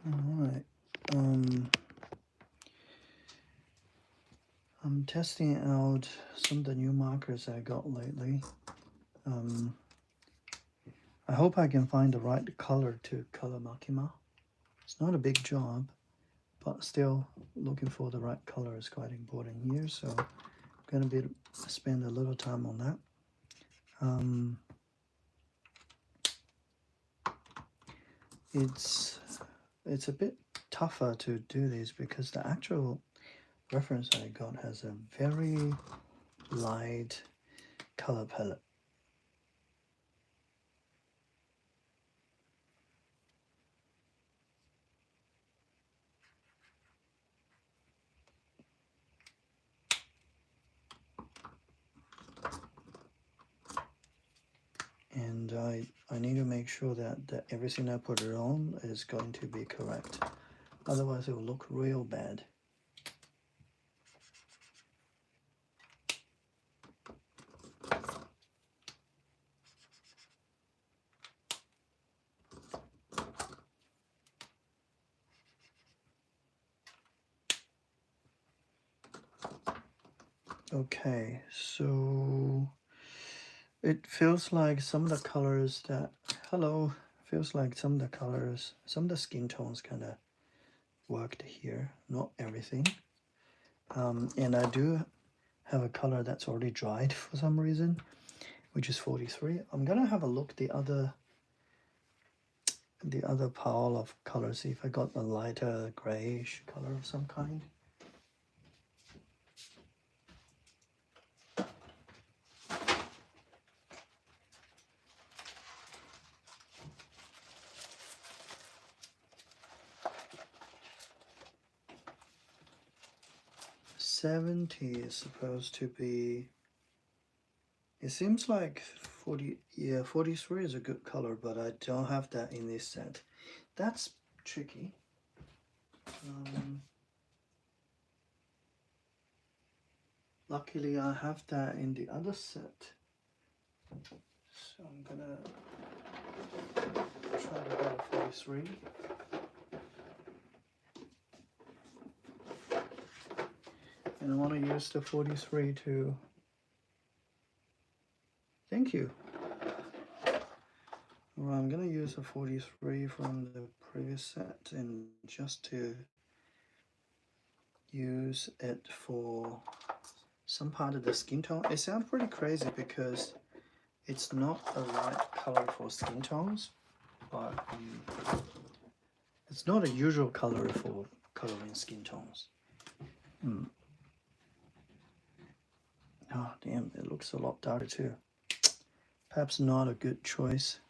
Alright, I'm testing out some of the new markers I got lately. I hope I can find the right color to color Makima. It's not a big job, but still looking for the right color is quite important here, so I'm gonna spend a little time on that. It's a bit tougher to do this because the actual reference I got has a very light color palette. And I need to make sure that everything I put it on is going to be correct. Otherwise it will look real bad. Okay, so it feels like some of the colors that, feels like some of the colors, some of the skin tones kind of worked here, not everything. And I do have a color that's already dried for some reason, which is 43. I'm gonna have a look the other pile of colors, see if I got a lighter grayish color of some kind. $70 is supposed to be, it seems like 40, yeah, 43 is a good color, but I don't have that in this set. That's tricky. Luckily I have that in the other set, so I'm gonna try to get a 43. And I want to use the 43 to, thank you. Well, I'm gonna use a 43 from the previous set and just to use it for some part of the skin tone. It sounds pretty crazy because it's not the right color for skin tones, but it's not a usual color for coloring skin tones. Oh damn, it looks a lot darker too. Perhaps not a good choice.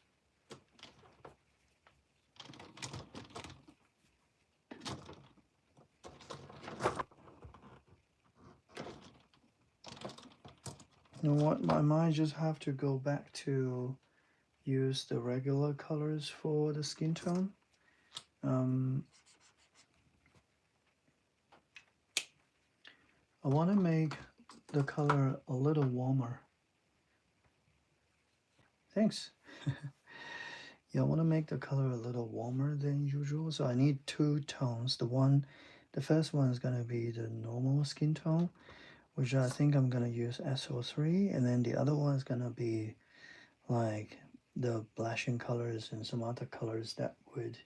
You know what, I might just have to go back to use the regular colors for the skin tone. I want to make the color a little warmer. Thanks. Yeah, I want to make the color a little warmer than usual, so I need two tones. The first one is going to be the normal skin tone, which I think I'm going to use SO3, and then the other one is going to be like the blushing colors and some other colors that would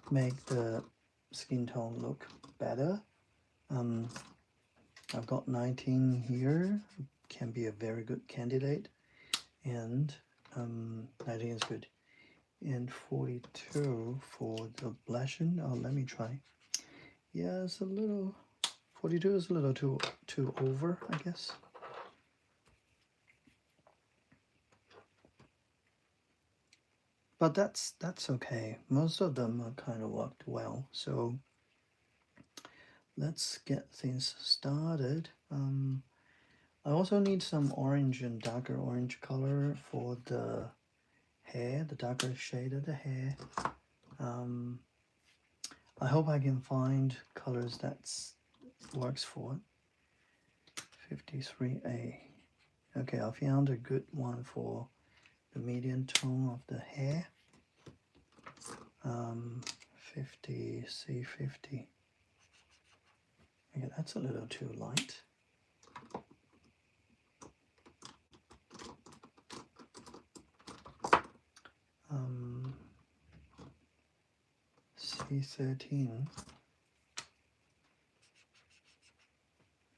make the skin tone look better. I've got 19 here, can be a very good candidate, and 19 is good. And 42 for the blushing. Oh, let me try. Yeah, it's a little, 42 is a little too over, I guess. But that's okay. Most of them are kind of worked well. So let's get things started. I also need some orange and darker orange color for the hair, the darker shade of the hair. I hope I can find colors that works for it. 53A. Okay, I found a good one for the medium tone of the hair. 50, C50. Okay, that's a little too light. C13.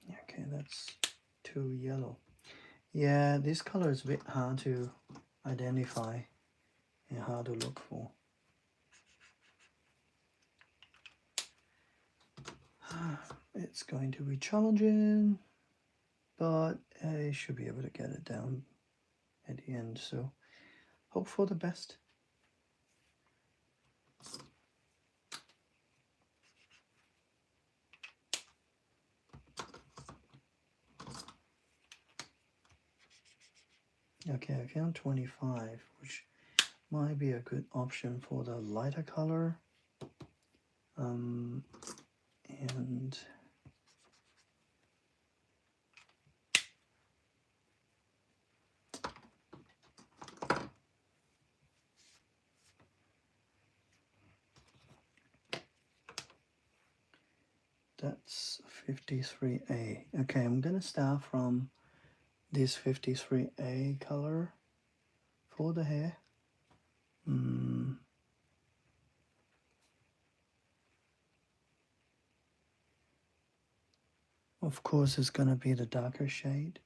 Okay, that's too yellow. Yeah, this color is a bit hard to identify and hard to look for. It's going to be challenging, but I should be able to get it down at the end, so hope for the best. Okay, I found 25, which might be a good option for the lighter color. And that's 53A. Okay, I'm gonna start from this 53A color for the hair. Of course, it's gonna be the darker shade.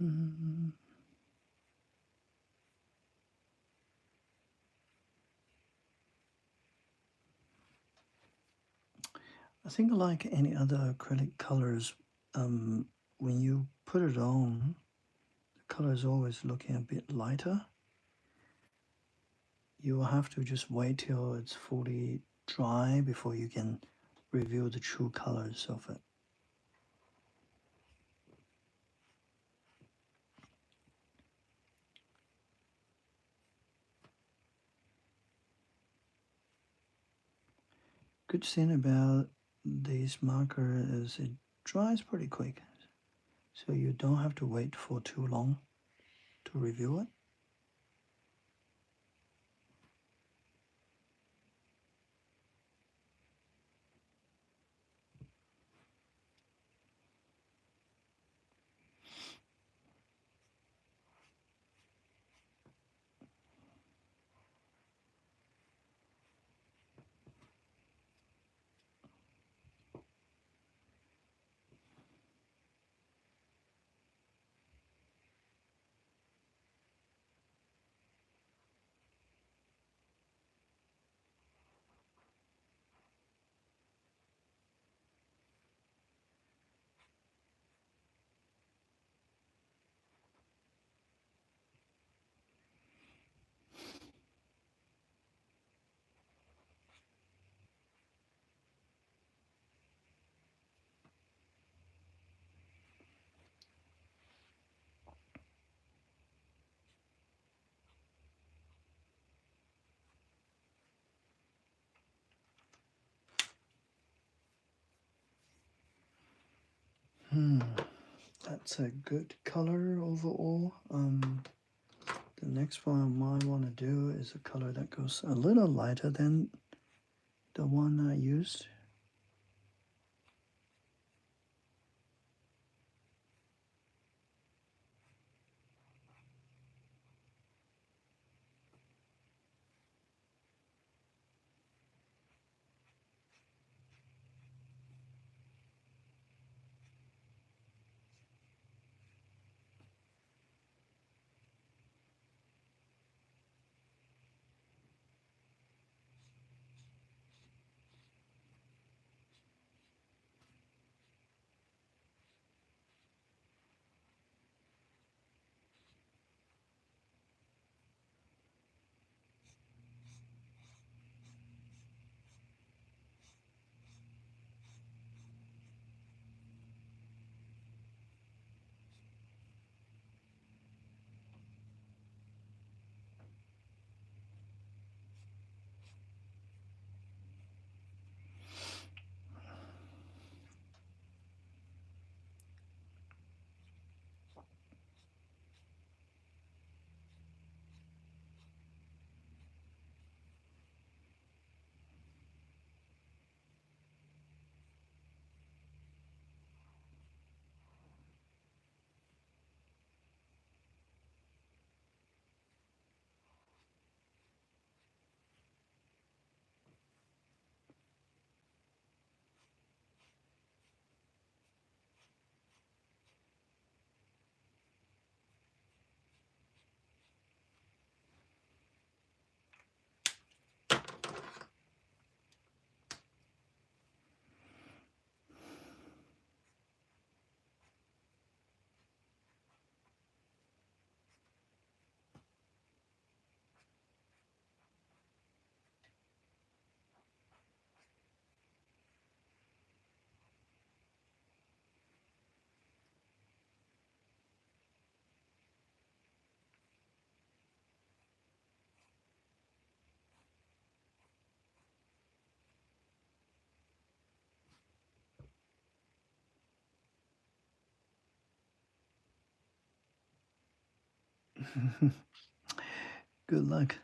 I think like any other acrylic colors, when you put it on, the color is always looking a bit lighter. You will have to just wait till it's fully dry before you can reveal the true colors of it. Good thing about this marker is it dries pretty quick, so you don't have to wait for too long to review it. That's a good color overall. The next one I might want to do is a color that goes a little lighter than the one I used. Good luck.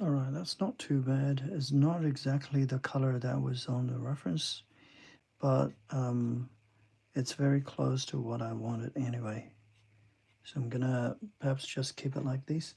All right, that's not too bad. It's not exactly the color that was on the reference, but it's very close to what I wanted anyway. So I'm gonna perhaps just keep it like this.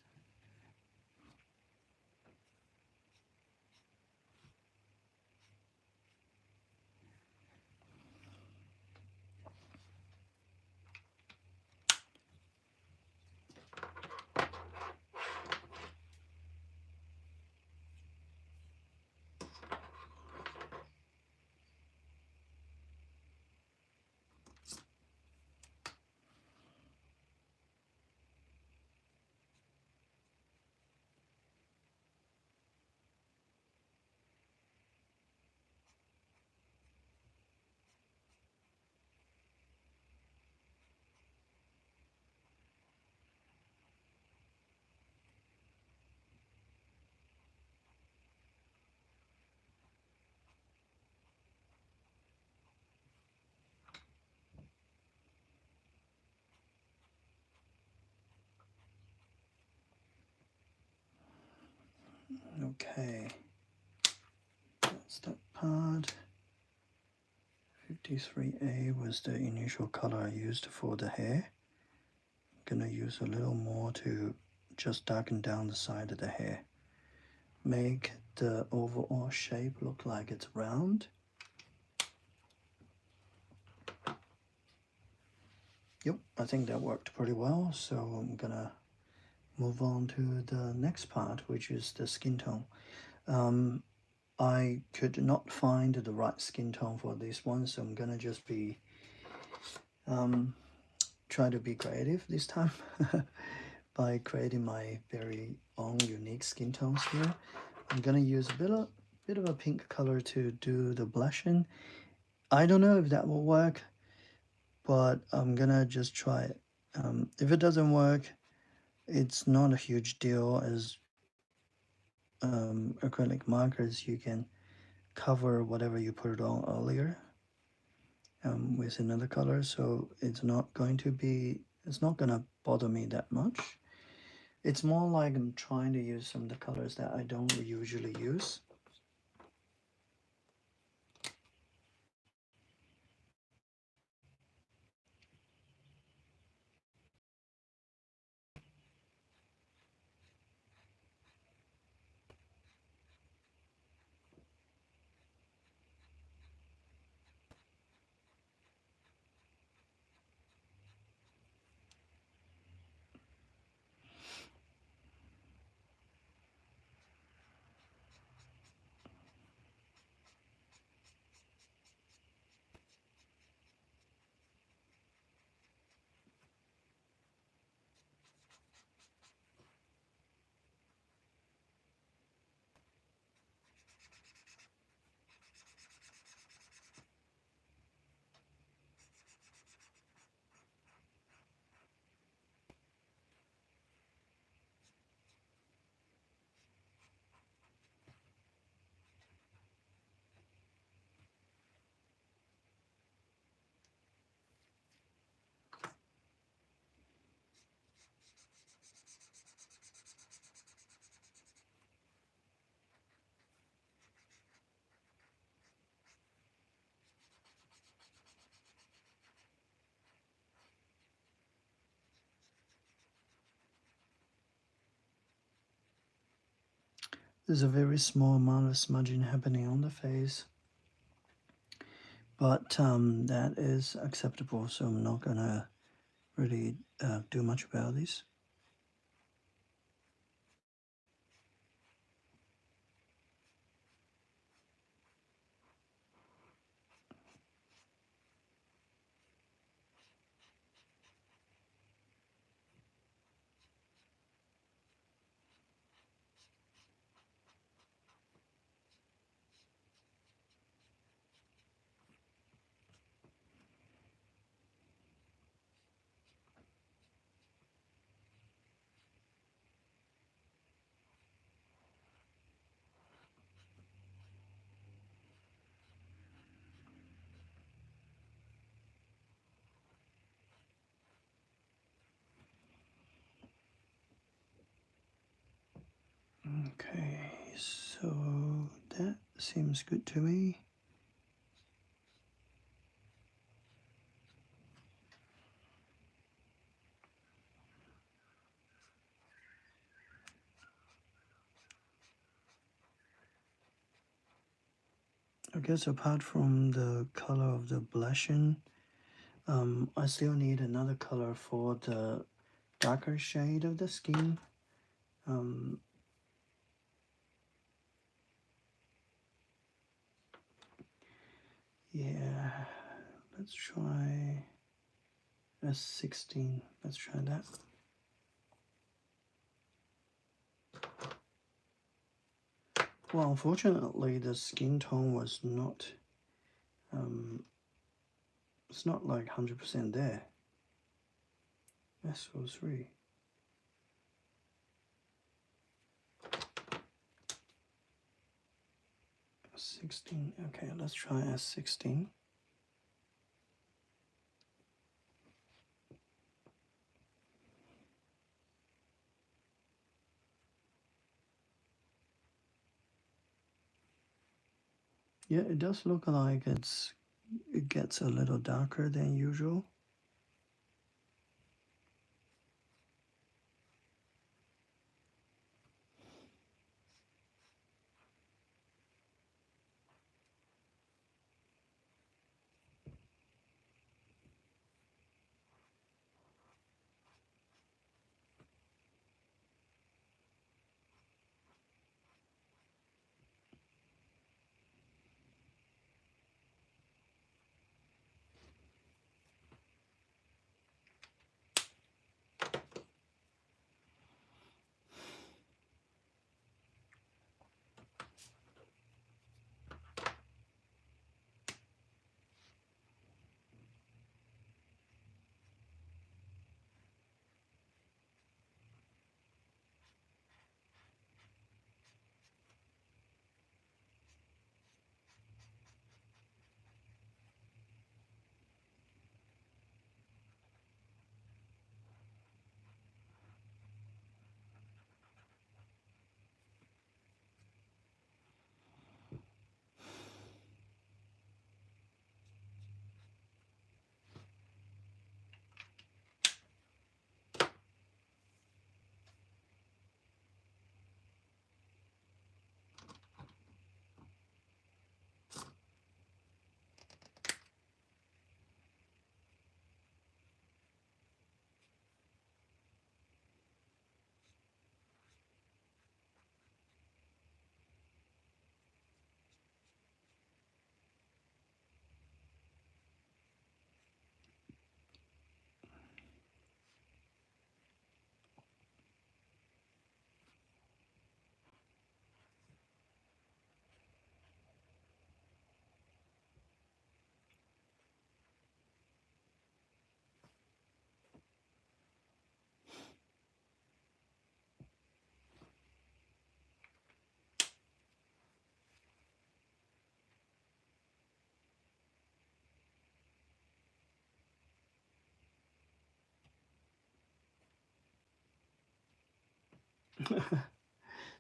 Okay, that's that part. 53A was the initial color I used for the hair. I'm gonna use a little more to just darken down the side of the hair. Make the overall shape look like it's round. Yep, I think that worked pretty well. So I'm gonna move on to the next part, which is the skin tone. I could not find the right skin tone for this one, so I'm gonna just be try to be creative this time by creating my very own unique skin tones here. I'm gonna use a bit of a pink color to do the blushing. I don't know if that will work, but I'm gonna just try it. If it doesn't work, it's not a huge deal, as acrylic markers you can cover whatever you put it on earlier with another color, so it's not gonna bother me that much. It's more like I'm trying to use some of the colors that I don't usually use. There's a very small amount of smudging happening on the face, but that is acceptable, so I'm not gonna really do much about this. Okay, so that seems good to me. I guess apart from the color of the blushing, I still need another color for the darker shade of the skin. Yeah, let's try S16. Let's try that. Well, unfortunately, the skin tone was not, it's not like 100% there. SO3. S16. Okay, let's try S16. Yeah, it does look like it gets a little darker than usual.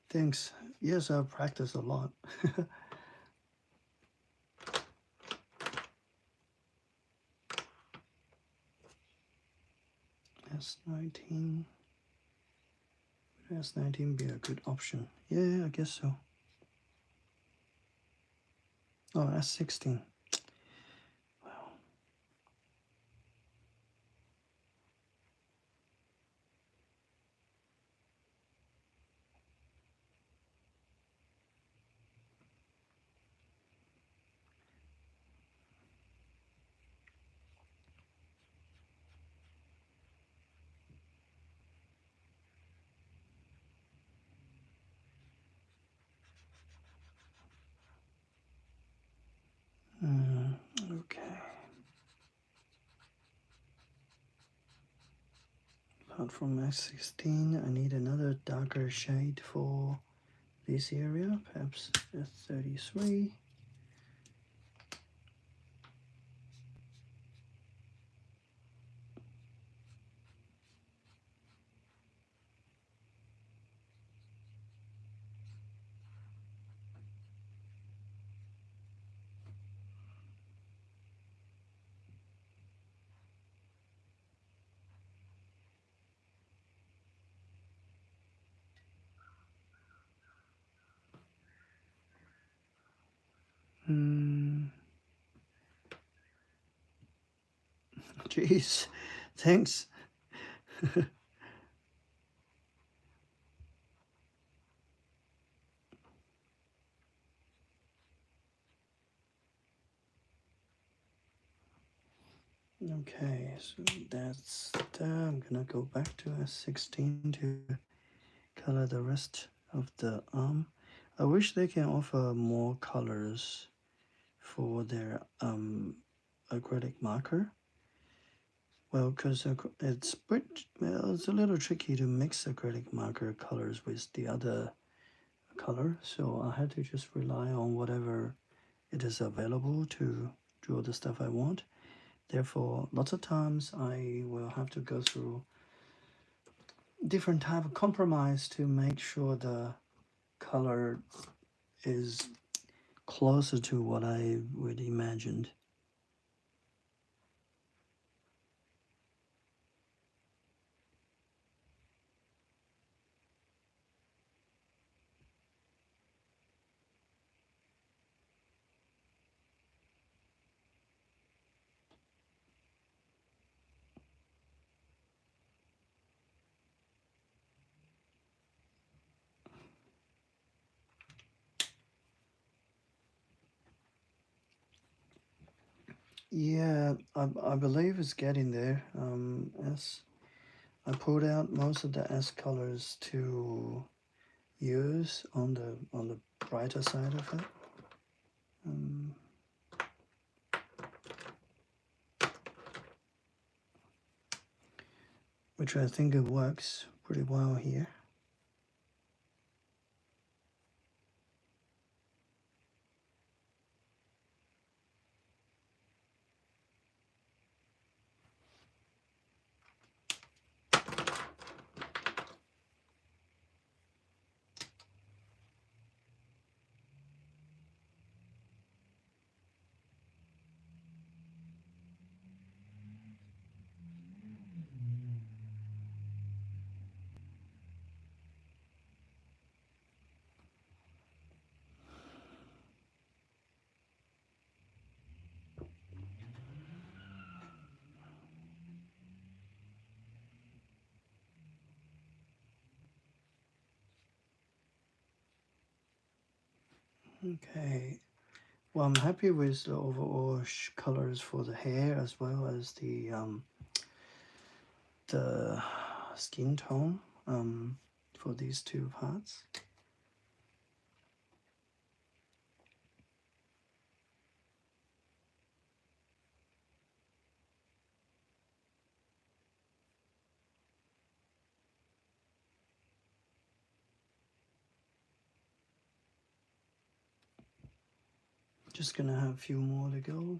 Thanks. Yes, I've practiced a lot. S19. Would S19 be a good option? Yeah, I guess so. Oh, S16. Wow. Okay. Apart from S16, I need another darker shade for this area, perhaps S33. Jeez, thanks. Okay, so that's that. I'm gonna go back to S16 to color the rest of the arm. I wish they can offer more colors for their acrylic marker. Well, because well, it's a little tricky to mix acrylic marker colors with the other color, so I had to just rely on whatever it is available to draw the stuff I want. Therefore, lots of times I will have to go through different type of compromise to make sure the color is closer to what I would imagined. Yeah, I believe it's getting there. As I pulled out most of the S colors to use on the brighter side of it. Um, which I think it works pretty well here. Okay, well, I'm happy with the overall colors for the hair as well as the skin tone for these two parts. Just gonna have a few more to go.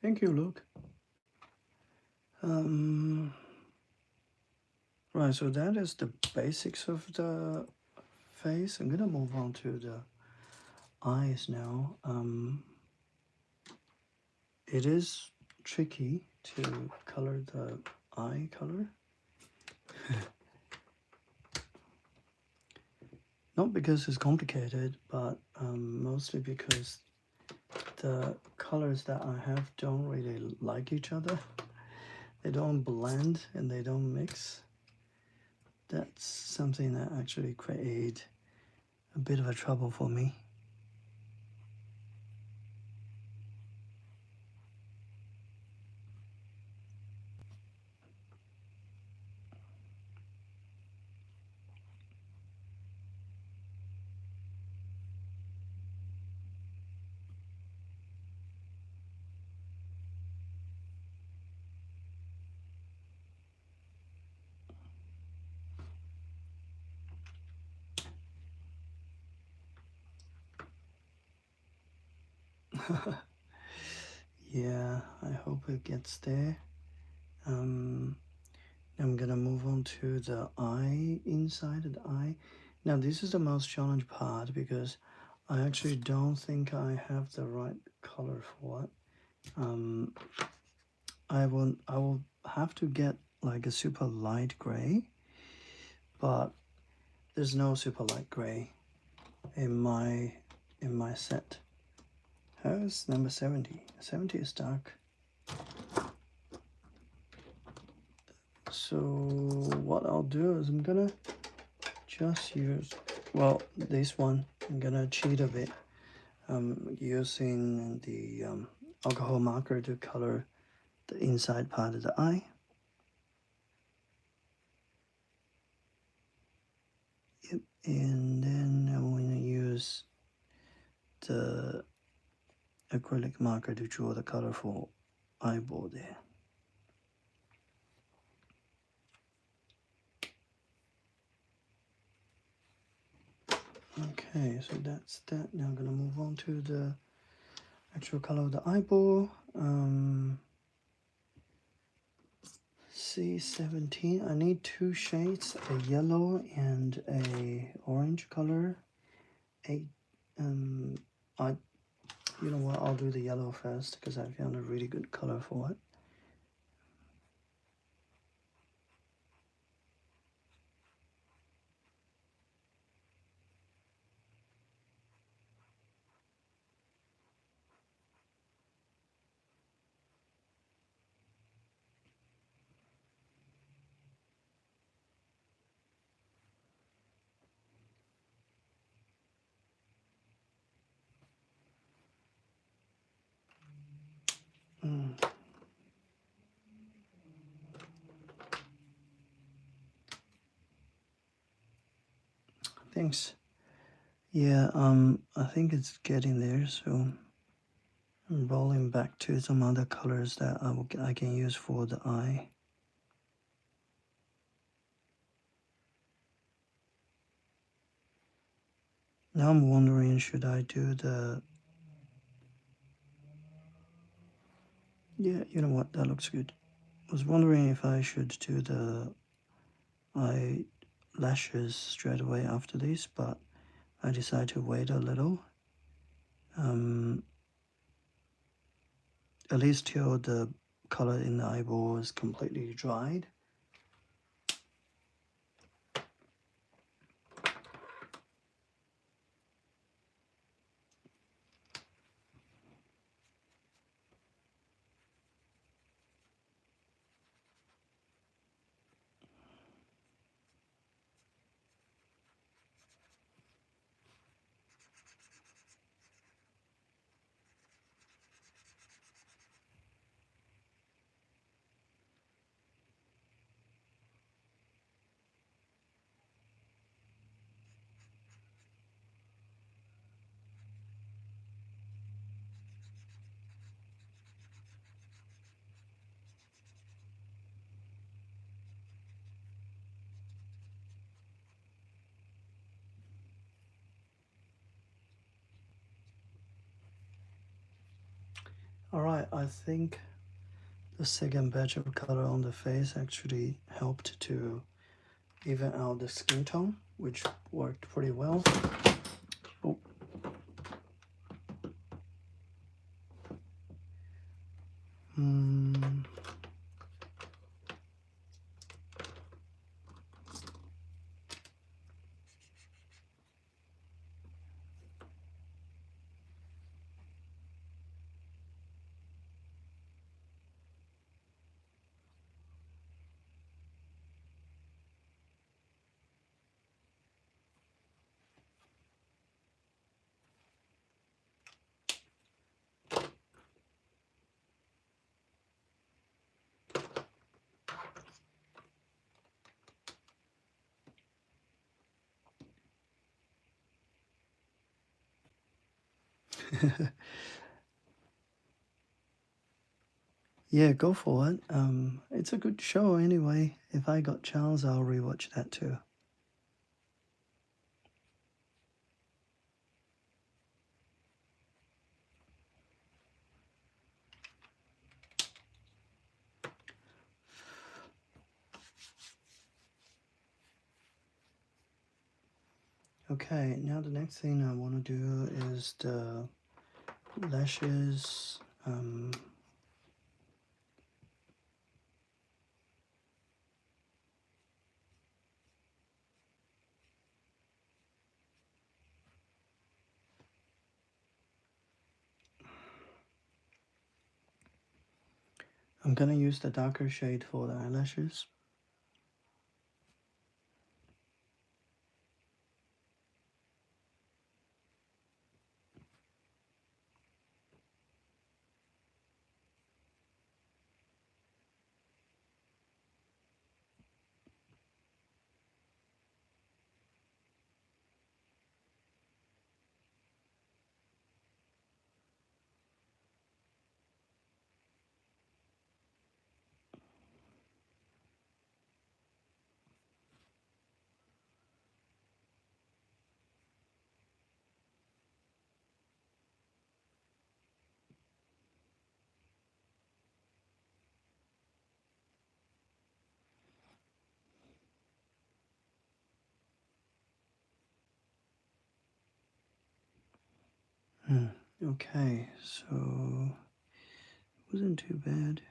Thank you, Luke. Right, so that is the basics of the face. I'm gonna move on to the eyes now. It is tricky to color the eye color. Not because it's complicated, but mostly because the colors that I have don't really like each other. They don't blend and they don't mix. That's something that actually create a bit of a trouble for me. Yeah, I hope it gets there. I'm gonna move on to the eye, inside of the eye. Now this is the most challenging part because I actually don't think I have the right color for it. I will have to get like a super light gray, but there's no super light gray in my set. How's number 70? 70 is dark. So what I'll do is I'm gonna just use, well, this one I'm gonna cheat a bit. Using the alcohol marker to color the inside part of the eye. Yep, and then I'm going to use the acrylic marker to draw the colorful eyeball there. Okay, so that's that. Now I'm going to move on to the actual color of the eyeball. C17. I need two shades, a yellow and a orange color. You know what? I'll do the yellow first because I found a really good color for it. Thanks. Yeah, I think it's getting there, so I'm rolling back to some other colors that I can use for the eye. Now I'm wondering, should I do the... Yeah, you know what, that looks good. I was wondering if I should do the eyelashes straight away after this, but I decided to wait a little. At least till the color in the eyeball is completely dried. Alright, I think the second batch of color on the face actually helped to even out the skin tone, which worked pretty well. Oh. Yeah, go for it. It's a good show anyway. If I got chance, I'll rewatch that too. Okay, now the next thing I want to do is the lashes. I'm gonna use the darker shade for the eyelashes. Okay, so wasn't too bad.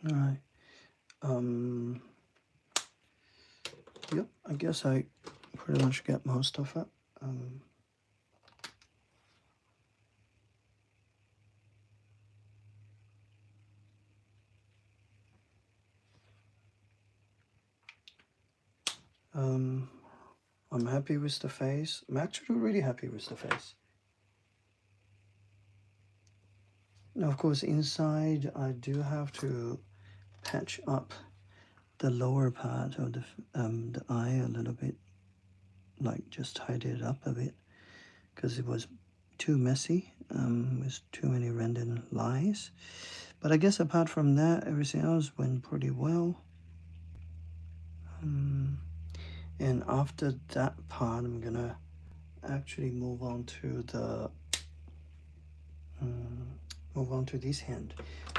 All right. Yep. I guess I pretty much get most of it. I'm happy with the face. I'm actually really happy with the face. Now, of course, inside I do have to patch up the lower part of the eye a little bit, like just tidy it up a bit, because it was too messy, with too many random lines. But I guess apart from that, everything else went pretty well. And after that part, I'm gonna actually move on to the this hand.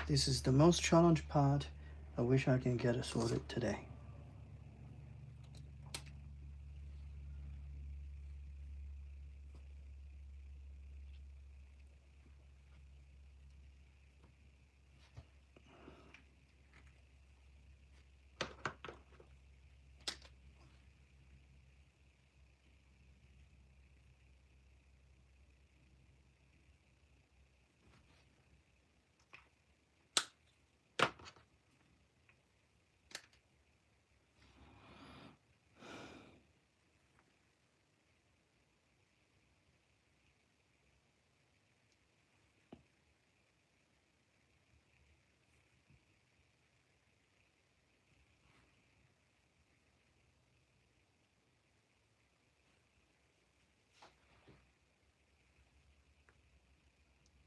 This is the most challenged part. I wish I can get it sorted today.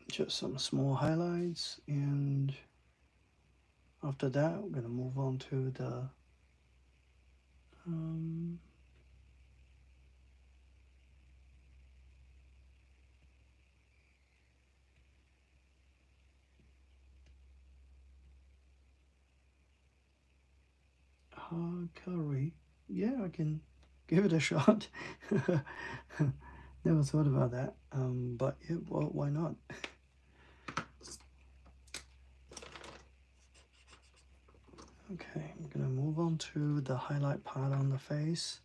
Just some small highlights, and after that, we're gonna move on to the calorie. Yeah, I can give it a shot. Never thought about that, but yeah, well, why not? Okay, I'm gonna move on to the highlight part on the face.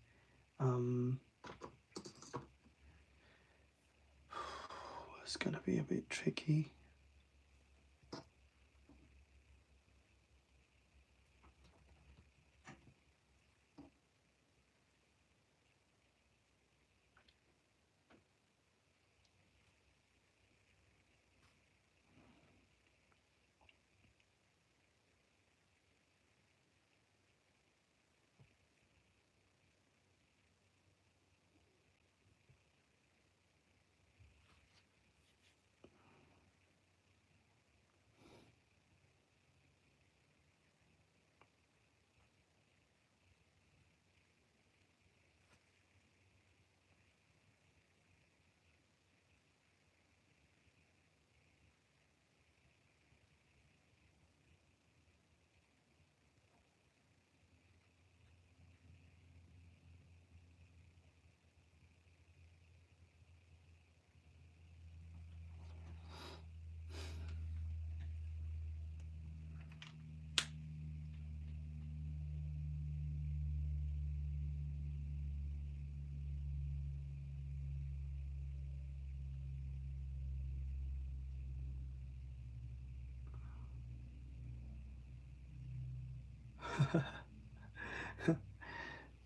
It's gonna be a bit tricky.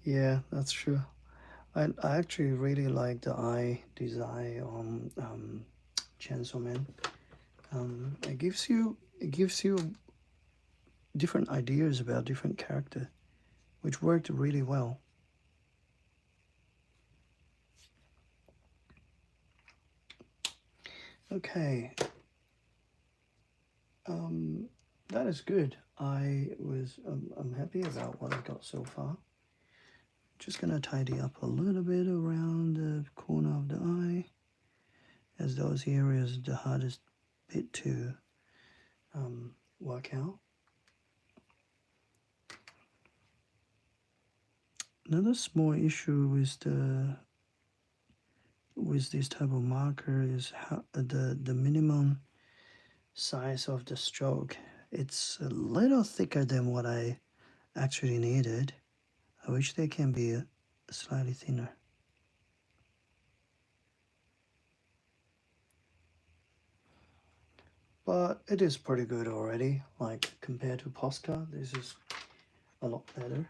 Yeah, that's true. I actually really like the eye design on Chainsaw Man. It gives you different ideas about different character, which worked really well. Okay, that is good. I'm happy about what I got so far. Just gonna tidy up a little bit around the corner of the eye, as those areas are the hardest bit to work out. Another small issue with this type of marker is how the minimum size of the stroke. It's a little thicker than what I actually needed. I wish they can be slightly thinner. But it is pretty good already. Like compared to Posca, this is a lot better.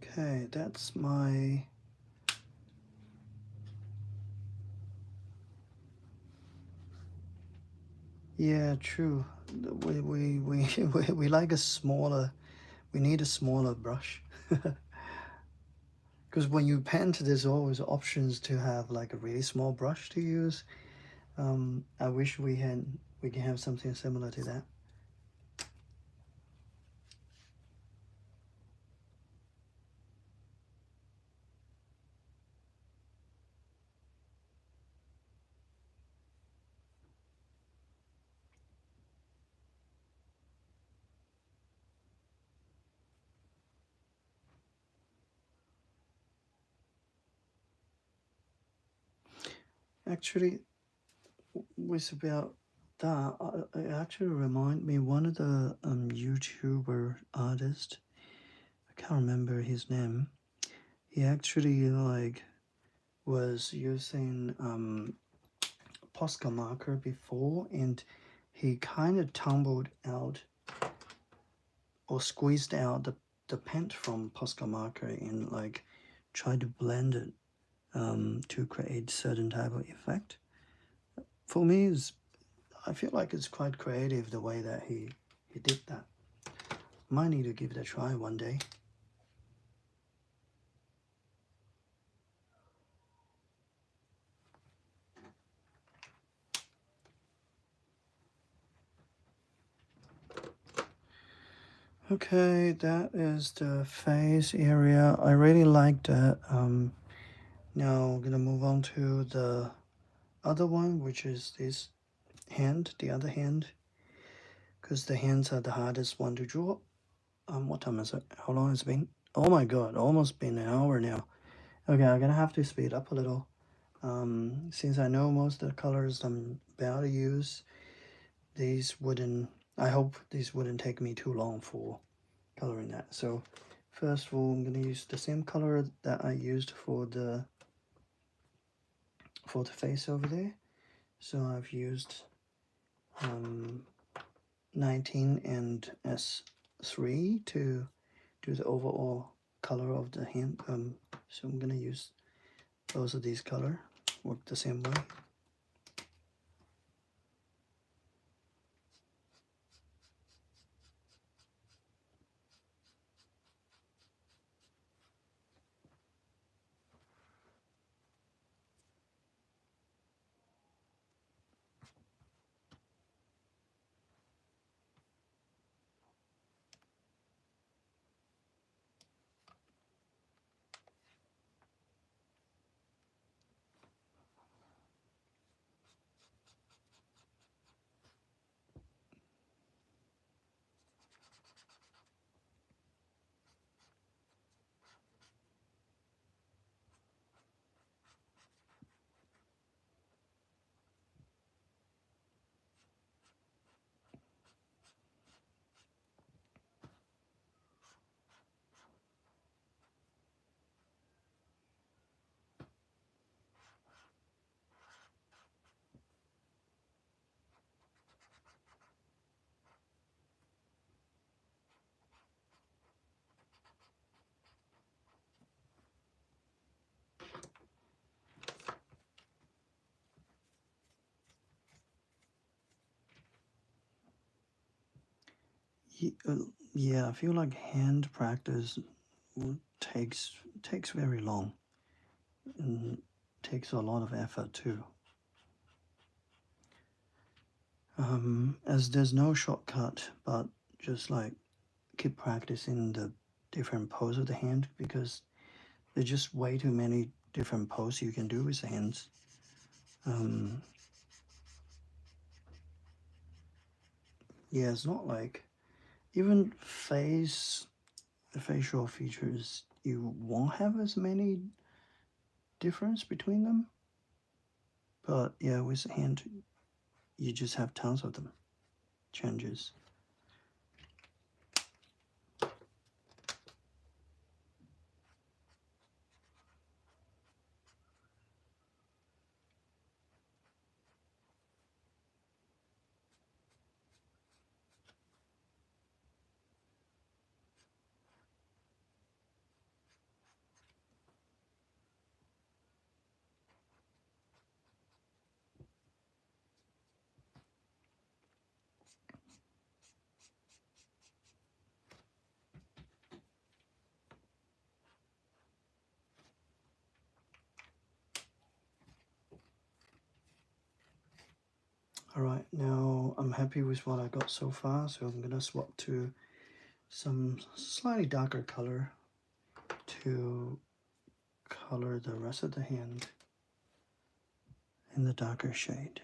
Okay, that's my... Yeah, true. We like a smaller... We need a smaller brush. Because when you paint, there's always options to have like a really small brush to use. I wish we can have something similar to that. Actually, with about that, it actually remind me one of the YouTuber artists. I can't remember his name. He actually like was using Posca marker before, and he kind of tumbled out or squeezed out the paint from Posca marker and like tried to blend it to create certain type of effect. For me, I feel like it's quite creative the way that he did that. Might need to give it a try one day. Okay, that is the face area. I really like that. Now I'm gonna move on to the other one, which is this hand, the other hand, because the hands are the hardest one to draw. What time is it? How long has it been? Oh my god, almost been an hour now. Okay, I'm gonna have to speed up a little. Since I know most of the colors I'm about to use, these wouldn't, I hope these wouldn't take me too long for coloring that. So first of all, I'm gonna use the same color that I used for the face over there. So I've used 19 and S3 to do the overall color of the hand. So I'm gonna use both of these color, work the same way. Yeah, I feel like hand practice takes very long and takes a lot of effort too. As there's no shortcut, but just like keep practicing the different pose of the hand because there's just way too many different poses you can do with the hands. Yeah, it's not like even facial features, you won't have as many difference between them. But yeah, with the hand, you just have tons of them changes. Alright, now I'm happy with what I got so far, so I'm gonna swap to some slightly darker color to color the rest of the hand in the darker shade.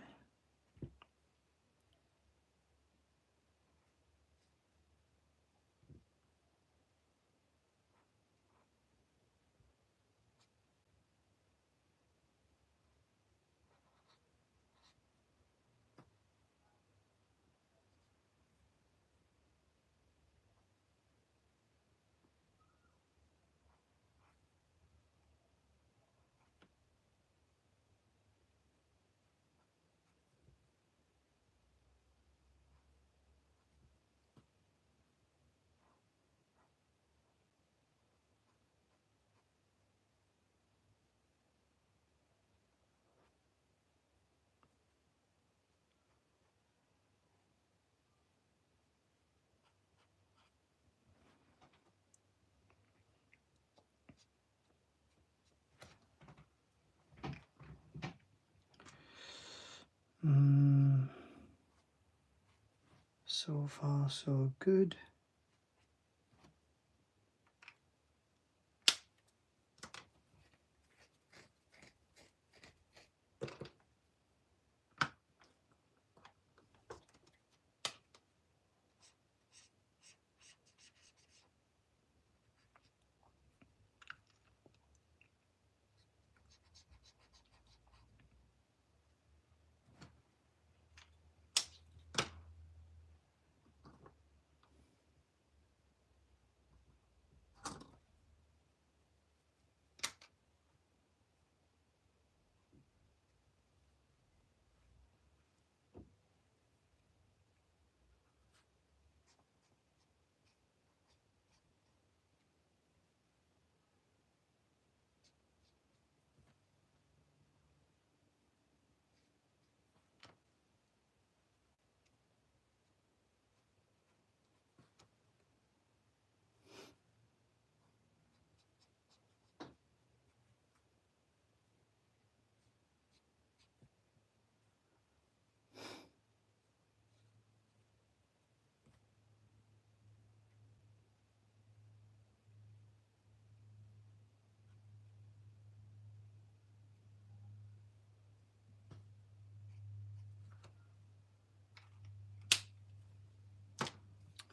So far, so good.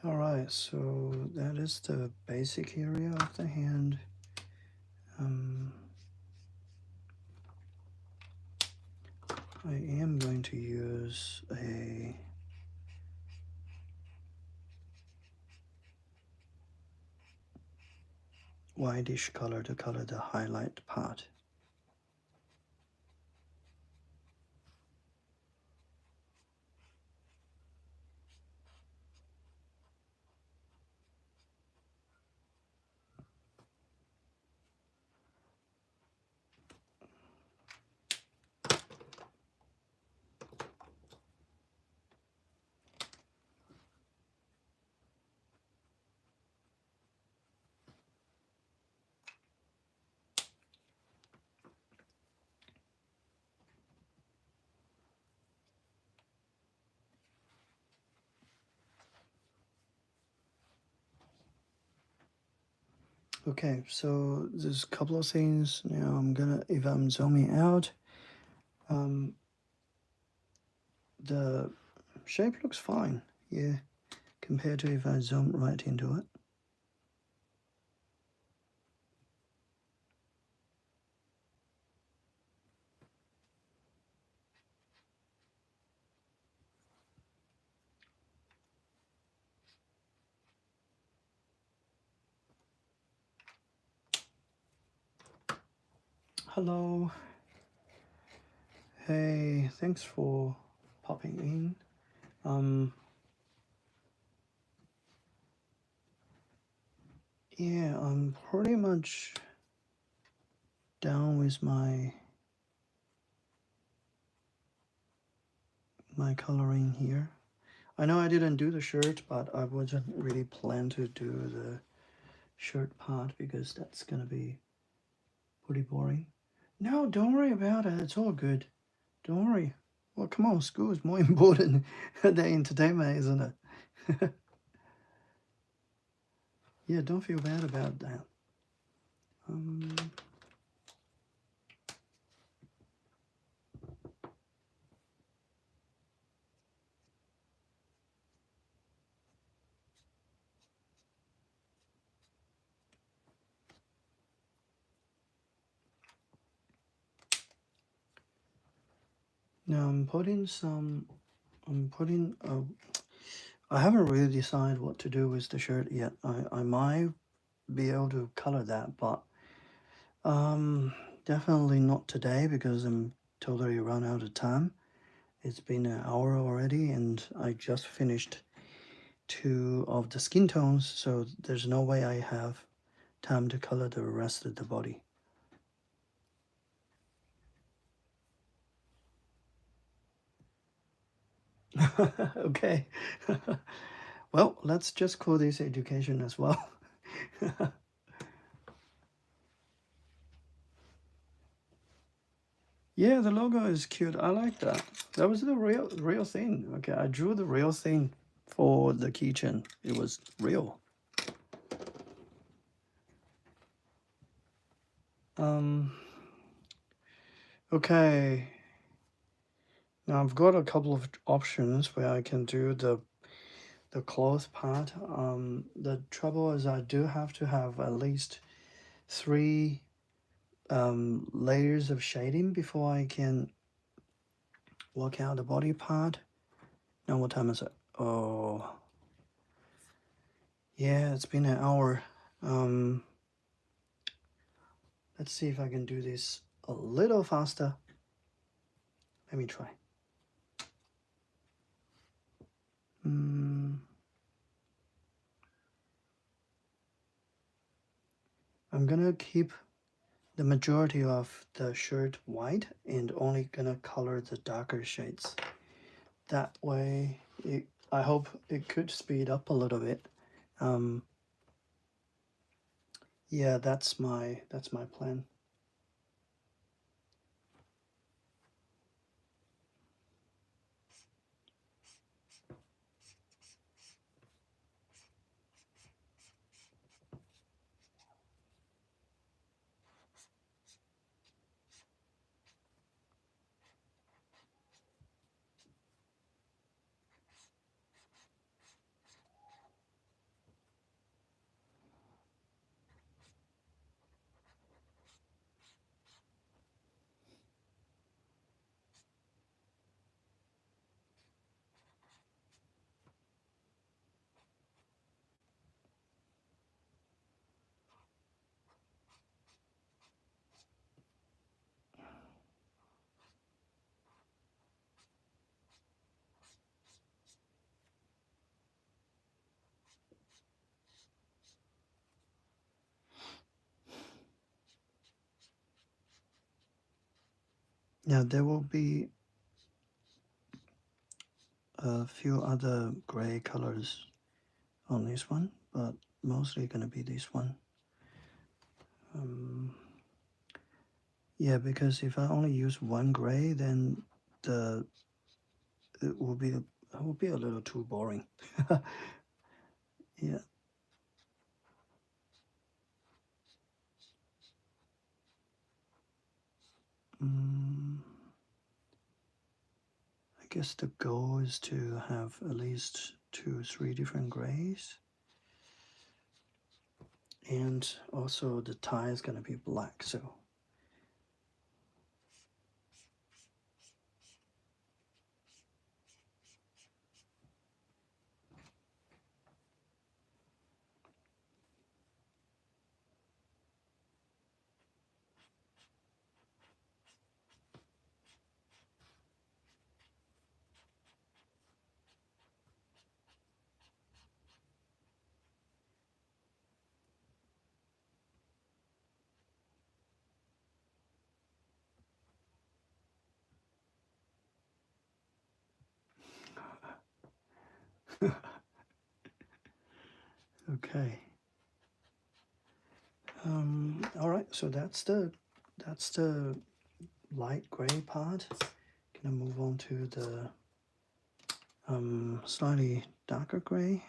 Alright, so that is the basic area of the hand. I am going to use a whitish color to color the highlight part. Okay, so there's a couple of things. Now if I'm zooming out, the shape looks fine, yeah, compared to if I zoom right into it. Hello. Hey, thanks for popping in. Yeah, I'm pretty much down with my coloring here. I know I didn't do the shirt, but I wasn't really plan to do the shirt part because that's gonna be pretty boring. No, don't worry about it. It's all good. Don't worry. Well, come on, school is more important than entertainment, isn't it? Yeah, don't feel bad about that. Now I'm putting some. I'm putting. I haven't really decided what to do with the shirt yet. I might be able to color that, but definitely not today because I'm totally run out of time. It's been an hour already, and I just finished 2 of the skin tones, so there's no way I have time to color the rest of the body. Okay. Well, let's just call this education as well. Yeah, the logo is cute. I like that. That was the real thing. Okay, I drew the real thing for the keychain. It was real. Okay. Now I've got a couple of options where I can do the cloth part. The trouble is I do have to have at least 3 layers of shading before I can work out the body part. Now what time is it? Oh, yeah, it's been an hour. Let's see if I can do this a little faster. Let me try. I'm gonna keep the majority of the shirt white and only gonna color the darker shades. That way, I hope it could speed up a little bit. Yeah, that's my plan. Now there will be a few other gray colors on this one, but mostly gonna be this one. Yeah, because if I only use one gray, then it will be a little too boring. Yeah. I guess the goal is to have at least 2 or 3 different grays. And also the tie is going to be black, so okay. All right, so that's the light gray part. Gonna move on to the slightly darker gray.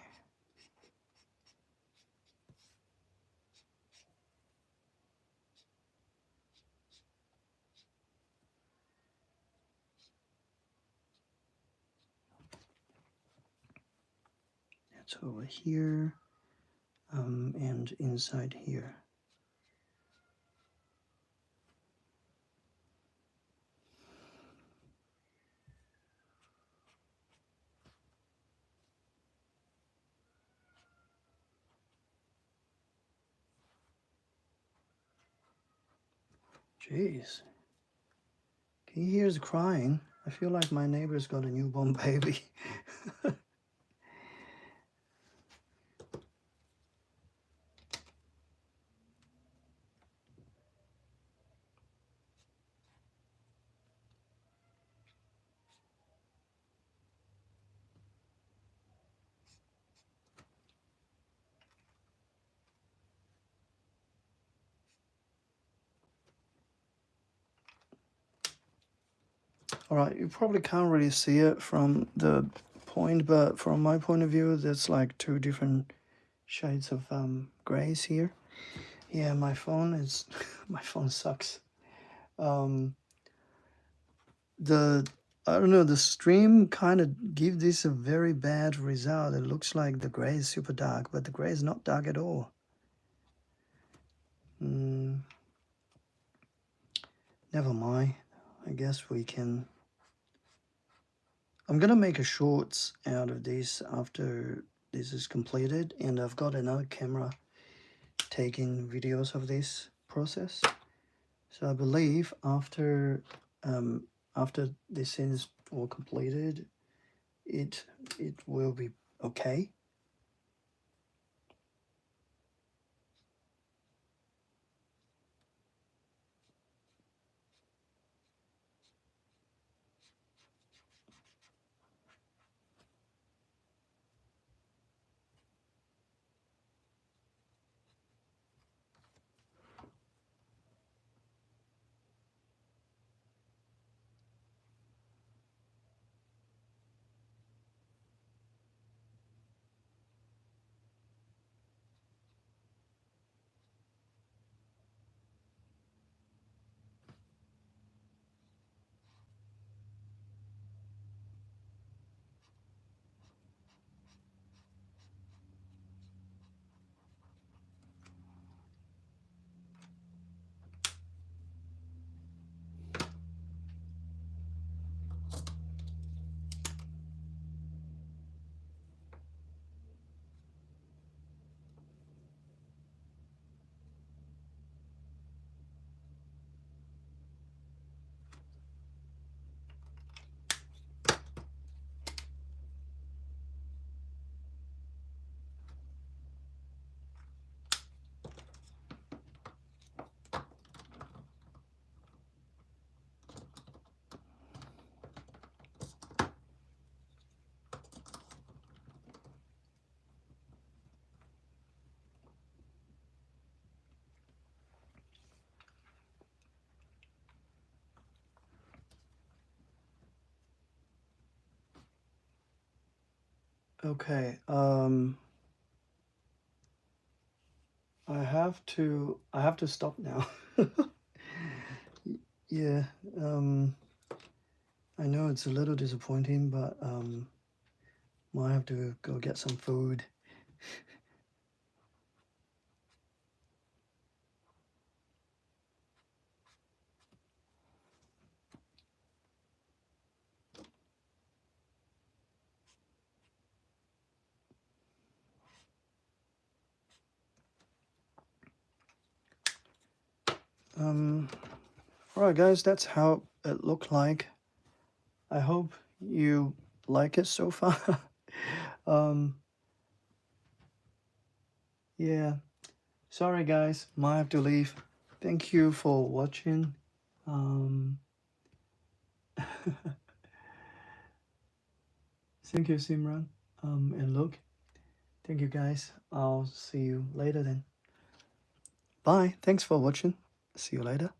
That's over here, and inside here. Jeez. He hears crying. I feel like my neighbor's got a newborn baby. All right, you probably can't really see it from the point, but from my point of view, there's like 2 different shades of grays here. Yeah, my phone is my phone sucks. The I don't know, the stream kind of give this a very bad result. It looks like the gray is super dark, but the gray is not dark at all. Never mind. I guess we can. I'm gonna make a shorts out of this after this is completed, and I've got another camera taking videos of this process. So I believe after this is all completed, it will be okay. Okay. I have to stop now. Yeah, I know it's a little disappointing, but might have to go get some food. Alright guys, that's how it looked like. I hope you like it so far. Yeah, sorry guys, might have to leave. Thank you for watching. Thank you, Simran, and Luke. Thank you guys. I'll see you later then. Bye. Thanks for watching. See you later.